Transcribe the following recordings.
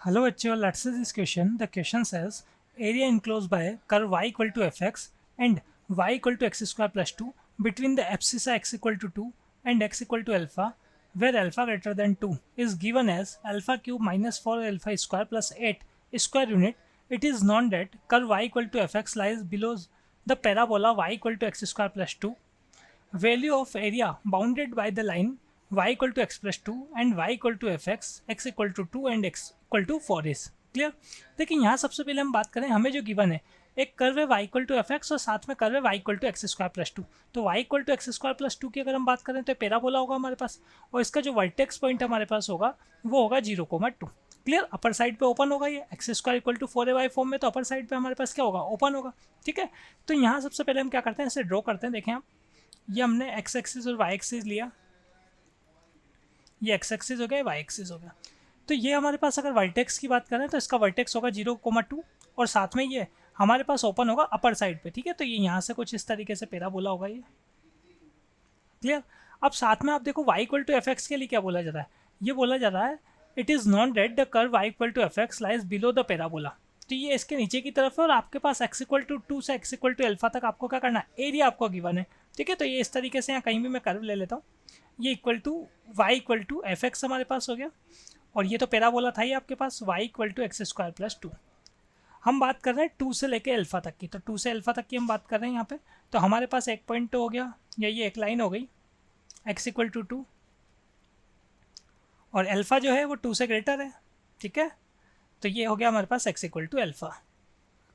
Hello bachcho, let's see this question. The question says area enclosed by curve y equal to fx and y equal to x square plus 2 between the abscissa x equal to 2 and x equal to alpha, where alpha greater than 2 is given as alpha cube minus 4 alpha square plus 8 square unit. It is known that curve y equal to fx lies below the parabola y equal to x square plus 2. Value of area bounded by the line y equal to x plus 2 and y equal to fx, x equal to 2 and x equal to 4 is clear. देखिए यहाँ सबसे पहले हम बात करें, हमें जो given है एक कर्व है y equal to f x और साथ में कर्व है y equal to x square plus 2। तो y equal to x square plus 2 की अगर हम बात करें तो पैराबोला होगा हमारे पास, और इसका जो वर्टेक्स पॉइंट हमारे पास होगा वो होगा 0,2। क्लियर। अपर साइड पे ओपन होगा ये x square equal to 4ay form में, तो अपर साइड पे हमारे पास क्या होगा, ओपन होगा। ठीक है, तो यहाँ सबसे पहले हम क्या करते हैं, इसे ड्रॉ करते हैं। देखें आप, ये हमने एक्स एक्सिस और वाई एक्सिस लिया, ये एक्स एक्सिस हो गया, वाई एक्सिस हो गया। तो ये हमारे पास अगर वर्टेक्स की बात करें तो इसका वर्टेक्स होगा 0,2 और साथ में ये हमारे पास ओपन होगा अपर साइड पे। ठीक है, तो ये यहाँ से कुछ इस तरीके से पैराबोला होगा ये। क्लियर। अब साथ में आप देखो y equal to f x के लिए क्या बोला जा रहा है, ये बोला जा रहा है it is not that the curve y equal to f x lies below the parabola. तो ये इसके नीचे की तरफ है और आपके पास x इक्वल टू 2 से x इक्वल टू अल्फा तक आपको क्या करना है, एरिया आपको गिवन है। ठीक है, तो ये इस तरीके से यहाँ कहीं भी मैं कर्व ले लेता हूँ, ये equal to y equal to f x हमारे पास हो गया, और ये तो पैराबोला था ही आपके पास y equal to x square plus 2। हम बात कर रहे हैं 2 से लेके अल्फा तक की, तो 2 से अल्फा तक की हम बात कर रहे हैं यहाँ पे। तो हमारे पास एक पॉइंट तो हो गया, या ये एक लाइन हो गई x इक्वल टू 2, और अल्फा जो है वो 2 से ग्रेटर है। ठीक है, तो ये हो गया हमारे पास x equal to alpha.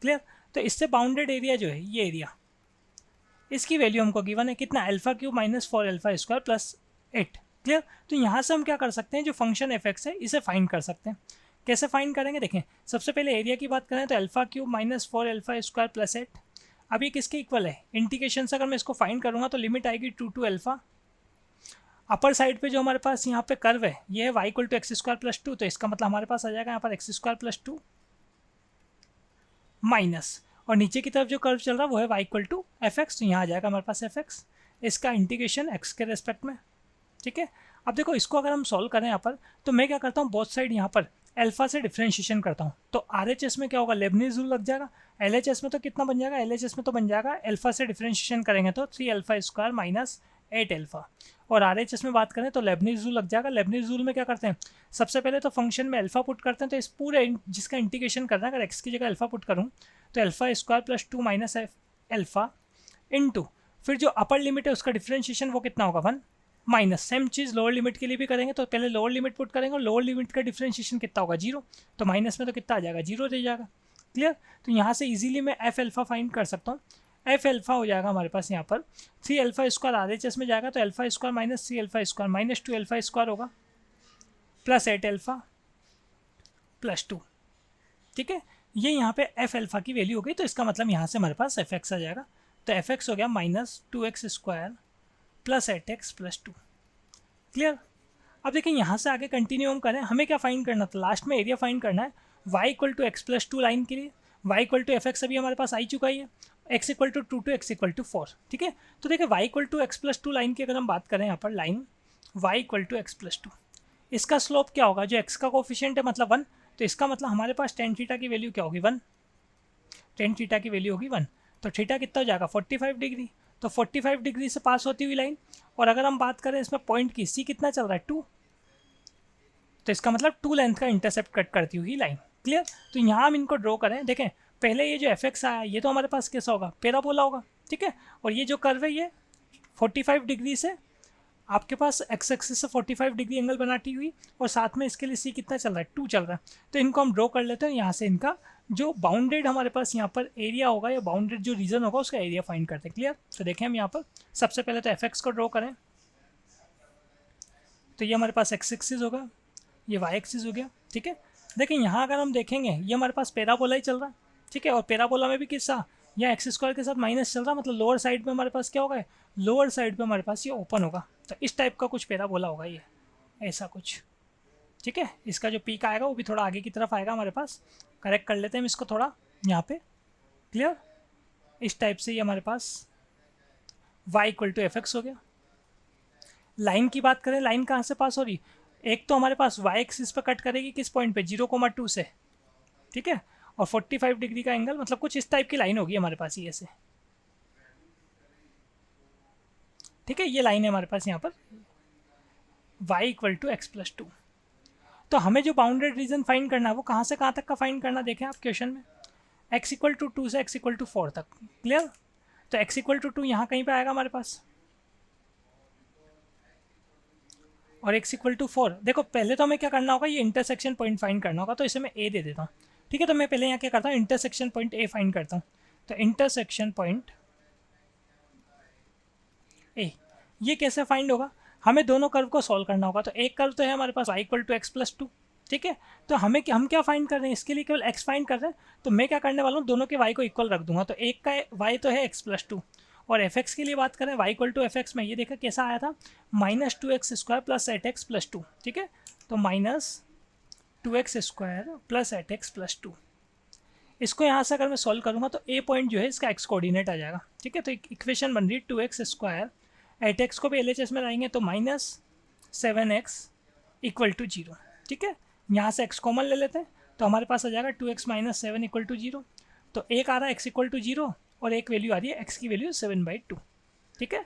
Clear. तो इससे बाउंडेड एरिया जो है ये एरिया, इसकी वैल्यू हमको गिवन है कितना, alpha cube minus 4 alpha square plus 8। Clear. तो यहाँ से हम क्या कर सकते हैं, जो फंक्शन एफ एक्स है इसे फाइंड कर सकते हैं। कैसे फाइंड करेंगे, देखें सबसे पहले एरिया की बात करें तो alpha cube minus 4 alpha square plus 8। अब ये किसके इक्वल है, इंटीग्रेशन से अगर मैं इसको फाइंड करूँगा तो लिमिट आएगी 2 टू अल्फा। अपर साइड पे जो हमारे पास यहाँ पे कर्व है ये है y equal to x square plus 2, तो इसका मतलब हमारे पास आ जाएगा यहाँ पर एक्स स्क्वायर प्लस 2 माइनस, और नीचे की तरफ जो कर्व चल रहा है वो है y equal to f x, तो यहाँ आ जाएगा हमारे पास एफ एक्स, इसका इंटीग्रेशन x के रेस्पेक्ट में। ठीक है, अब देखो इसको अगर हम सॉल्व करें यहाँ पर, तो मैं क्या करता हूँ बोथ साइड यहाँ पर अल्फा से डिफ्रेंशिएशन करता हूँ, तो आर एच एस में क्या होगा, लेबनीज रूल लग जाएगा। एल एच एस में तो कितना बन जाएगा, एल एच एस में तो बन जाएगा अल्फा से डिफ्रेंशिएशन करेंगे तो 3 अल्फा स्क्वायर माइनस 8 अल्फा, और आर एच एस में बात करें तो लेबनीज रूल लग जाएगा। लेबनीज रूल में क्या करते हैं, सबसे पहले तो फंक्शन में अल्फा पुट करते हैं, तो इस पूरे जिसका इंटीग्रेशन करना है, अगर एक्स की जगह अल्फा पुट करूँ तो alpha square plus 2 minus alpha into फिर जो अपर लिमिट है उसका डिफ्रेंशिएशन वो कितना होगा 1 माइनस, सेम चीज़ लोअर लिमिट के लिए भी करेंगे, तो पहले लोअर लिमिट पुट करेंगे और लोअर लिमिट का डिफ्रेंशिएशन कितना होगा 0, तो माइनस में तो कितना आ जाएगा 0 रह जाएगा। क्लियर। तो यहाँ से इजीली मैं एफ अल्फा फाइंड कर सकता हूँ। एफ अल्फा हो जाएगा हमारे पास यहाँ पर 3 alpha square R H S में जाएगा, तो alpha square minus 3 alpha square minus 2 alpha square होगा प्लस 8 अल्फा प्लस 2। ठीक है, ये यहाँ पे एफ अल्फा की वैल्यू हो गई, तो इसका मतलब यहाँ से हमारे पास एफ एक्स आ जाएगा, तो एफ एक्स हो गया minus 2x square plus 8x plus 2। Clear. अब देखिए यहाँ से आगे कंटिन्यू हम करें, हमें क्या फाइंड करना था, लास्ट में एरिया फाइंड करना है y equal to x plus 2 line के लिए। y equal to f x अभी हमारे पास आ ही चुका ही है, x equal to 2 to x equal to 4। ठीक है, तो देखिए y equal to x plus 2 line की अगर हम बात करें यहाँ पर line y equal to x plus 2, इसका स्लोप क्या होगा, जो x का कोफिशिएंट है मतलब 1, तो इसका मतलब हमारे पास टेन थीटा की वैल्यू क्या होगी 1, टेन थीटा की वैल्यू होगी 1, तो थीटा कितना हो जाएगा 45 डिग्री, तो 45 डिग्री से पास होती हुई लाइन। और अगर हम बात करें इसमें पॉइंट की, सी कितना चल रहा है 2, तो इसका मतलब 2 लेंथ का इंटरसेप्ट कट करती हुई लाइन। क्लियर। तो यहाँ हम इनको ड्रॉ करें, देखें पहले ये जो एफ एक्स आया ये तो हमारे पास कैसा होगा, पैराबोला होगा। ठीक है, और ये जो कर्व है ये 45 डिग्री से आपके पास एक्स एक्सिस से 45 डिग्री एंगल बनाती हुई, और साथ में इसके लिए सी कितना चल रहा है 2 चल रहा है, तो इनको हम ड्रॉ कर लेते हैं। यहाँ से इनका जो बाउंडेड हमारे पास यहाँ पर एरिया होगा या बाउंडेड जो रीजन होगा उसका एरिया फाइंड करते हैं। क्लियर। तो देखें हम यहाँ पर सबसे पहले तो एफ एक्स को ड्रॉ करें, तो ये हमारे पास एक्स एक्सिस होगा, ये वाई एक्सिस हो गया। ठीक है, देखिए यहाँ अगर हम देखेंगे ये हमारे पास पैराबोला ही चल रहा है। ठीक है, और पैराबोला में भी किस्सा यहाँ एक्स स्क्वायर के साथ माइनस चल रहा, मतलब लोअर साइड पे हमारे पास क्या होगा, लोअर साइड पे हमारे पास ये ओपन होगा, तो इस टाइप का कुछ पैराबोला होगा ये, ऐसा कुछ। ठीक है, इसका जो पीक आएगा वो भी थोड़ा आगे की तरफ आएगा हमारे पास, करेक्ट कर लेते हैं हम इसको थोड़ा यहाँ पे। क्लियर। इस टाइप से ये हमारे पास y equal to f x हो गया। लाइन की बात करें, लाइन कहाँ से पास हो रही, एक तो हमारे पास वाई एक्सिस पर कट करेगी किस पॉइंट पे 0,2 से, ठीक है, और 45 डिग्री का एंगल, मतलब कुछ इस टाइप की लाइन होगी हमारे पास ये से, ठीक है, ये लाइन है हमारे पास यहाँ पर y = x+2। तो हमें जो बाउंडेड रीजन फाइंड करना है वो कहाँ से कहाँ तक का फाइंड करना, देखें आप क्वेश्चन में x = 2 से x = 4 तक, क्लियर। तो x = 2 यहाँ कहीं पे आएगा हमारे पास, और x = 4। देखो पहले तो हमें क्या करना होगा, ये इंटरसेक्शन पॉइंट फाइंड करना होगा, तो इसे मैं a दे देता हूँ, ठीक है। तो मैं पहले यहाँ क्या करता हूँ, इंटरसेक्शन पॉइंट a फाइंड करता हूँ। तो इंटरसेक्शन पॉइंट a ये कैसे फाइंड होगा, हमें दोनों कर्व को सॉल्व करना होगा। तो एक कर्व तो है हमारे पास y = x+2, ठीक है। तो हम क्या फाइंड कर रहे हैं, इसके लिए केवल x फाइंड कर रहे हैं। तो मैं क्या करने वाला हूँ, दोनों के y को इक्वल रख दूंगा। तो एक का y तो है x+2, और fx के लिए बात करें y = fx में ये देखा कैसा आया था, -2x² + 8x+2, ठीक है। तो -2x² + 8x+2, इसको यहाँ से अगर मैं सॉल्व करूँगा तो a पॉइंट जो है इसका x कोऑर्डिनेट आ जाएगा, ठीक है। तो इक्वेशन बन रही है 2x², 8x को भी LHS में लाएंगे तो -7x = 0, ठीक है। यहाँ से x कॉमन ले लेते हैं तो हमारे पास आ जाएगा 2x - 7 = 0। तो एक आ रहा है x = 0 और एक वैल्यू आ रही है x की वैल्यू 7/2, ठीक है।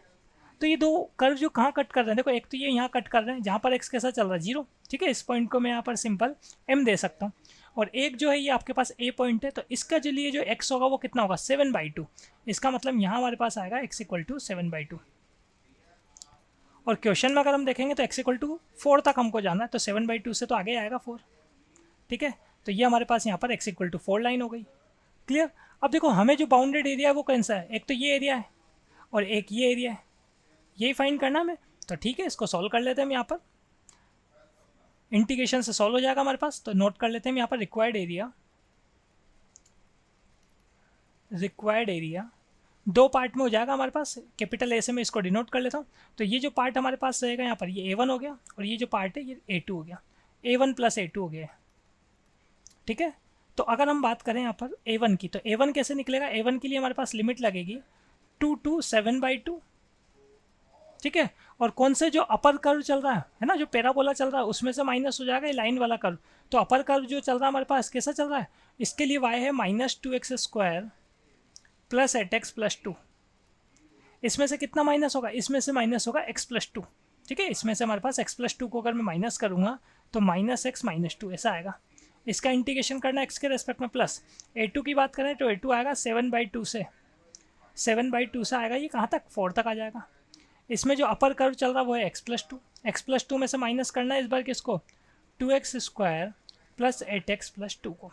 तो ये दो कर्व जो कहाँ कट कर रहे हैं, देखो एक तो ये यहाँ कट कर रहे हैं जहाँ पर x कैसा चल रहा है 0, ठीक है। इस पॉइंट को मैं यहाँ पर सिंपल m दे सकता हूँ, और एक जो है ये आपके पास a पॉइंट है, तो इसका जो लिए जो x होगा वो कितना होगा 7/2। इसका मतलब यहाँ हमारे पास आएगा x = 7/2। और क्वेश्चन में अगर हम देखेंगे तो x = 4 तक हमको जाना है, तो 7/2 से तो आगे आएगा 4, ठीक है। तो ये हमारे पास यहाँ पर x = 4 लाइन हो गई, क्लियर। अब देखो हमें जो बाउंडेड एरिया है वो कौन सा है, एक तो ये एरिया है और एक ये एरिया है, यही फाइंड करना हमें। तो ठीक है, इसको सॉल्व कर लेते हैं हम यहाँ पर, इंटीग्रेशन से सॉल्व हो जाएगा हमारे पास। तो नोट कर लेते हैं यहाँ पर रिक्वायर्ड एरिया दो पार्ट में हो जाएगा हमारे पास, कैपिटल A से मैं इसको डिनोट कर लेता हूँ। तो ये जो पार्ट हमारे पास रहेगा यहाँ पर, ये A1 हो गया, और ये जो पार्ट है ये A2 हो गया, A1 + A2 हो गया, ठीक है। तो अगर हम बात करें यहाँ पर A1 की, तो A1 कैसे निकलेगा, A1 के लिए हमारे पास लिमिट लगेगी 2 to 7/2, ठीक है। और कौन से जो अपर कर्व चल रहा है ना, जो पैराबोला चल रहा है उसमें से माइनस हो जाएगा ये लाइन वाला कर्व। तो अपर कर्व जो चल रहा है हमारे पास कैसा चल रहा है, इसके लिए y है -2x² + 8x+2। इसमें से कितना माइनस होगा, इसमें से माइनस होगा x+2, ठीक है। इसमें से हमारे पास x+2 को अगर मैं माइनस करूँगा तो -x - 2 ऐसा आएगा। इसका इंटीग्रेशन करना x के रेस्पेक्ट में, प्लस A2 की बात करें तो A2 आएगा 7/2 से आएगा, ये कहाँ तक 4 तक आ जाएगा। इसमें जो अपर कर्व चल रहा है वो है x+2 में से माइनस करना है इस बार किसको, 2x² + 8x+2 को।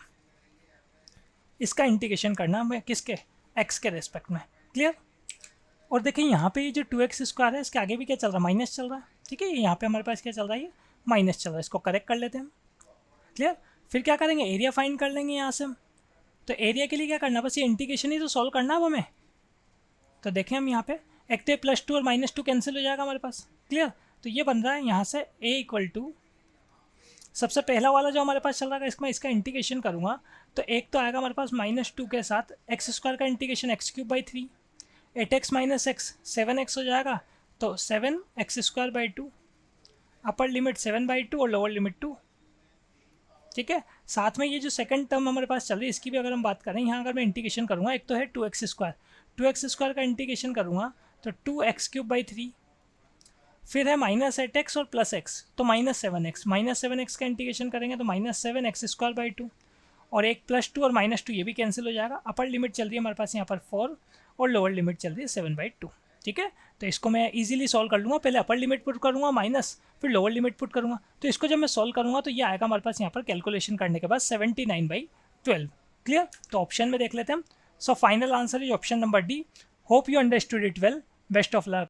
इसका इंटीग्रेशन करना है किसके, x के रेस्पेक्ट में, क्लियर। और देखिए यहाँ पे ये जो 2x² है इसके आगे भी क्या चल रहा है, माइनस चल रहा है, ठीक है। यहाँ पे हमारे पास क्या चल रहा है, ये माइनस चल रहा है, इसको करेक्ट कर लेते हैं हम, क्लियर। फिर क्या करेंगे, एरिया फाइंड कर लेंगे यहाँ से हम। तो एरिया के लिए क्या करना, बस ये इंटीग्रेशन ही तो सॉल्व करना है हमें। तो देखें हम यहाँ पे एक तो +2 और -2 कैंसिल हो जाएगा हमारे पास, क्लियर। तो ये बन रहा है यहाँ से A = सबसे पहला वाला जो हमारे पास चल रहा है इसमें इसका इंटीग्रेशन करूँगा तो एक तो आएगा हमारे पास -2 के साथ x² का integration x³ 3, 8x - x 7x हो जाएगा, तो 7x² 2, अपर लिमिट 7/2 और लोअर लिमिट 2, ठीक है। साथ में ये जो सेकंड टर्म हमारे पास चल रही है इसकी भी अगर हम बात करें, यहाँ अगर मैं इंटीग्रेशन करूँगा, एक तो है 2x² का इंटीग्रेशन करूँगा तो 2x³ 3, फिर है -8x और +x, तो -7x का इंटीग्रेशन करेंगे तो -7x² 2, और एक +2 और -2 ये भी कैंसिल हो जाएगा। अपर लिमिट चल रही है हमारे पास यहाँ पर 4 और लोअर लिमिट चल रही है 7/2, ठीक है। तो इसको मैं इजीली सॉल्व कर लूँगा, पहले अपर लिमिट पुट करूँगा माइनस, फिर लोअर लिमिट पुट करूँगा। तो इसको जब मैं सॉल्व करूँगा तो ये आएगा हमारे पास यहाँ पर कैलकुलेशन करने के बाद 79/12, क्लियर। तो ऑप्शन में देख लेते हैं हम। So final answer is option number D। Hope you understood it well, best of luck.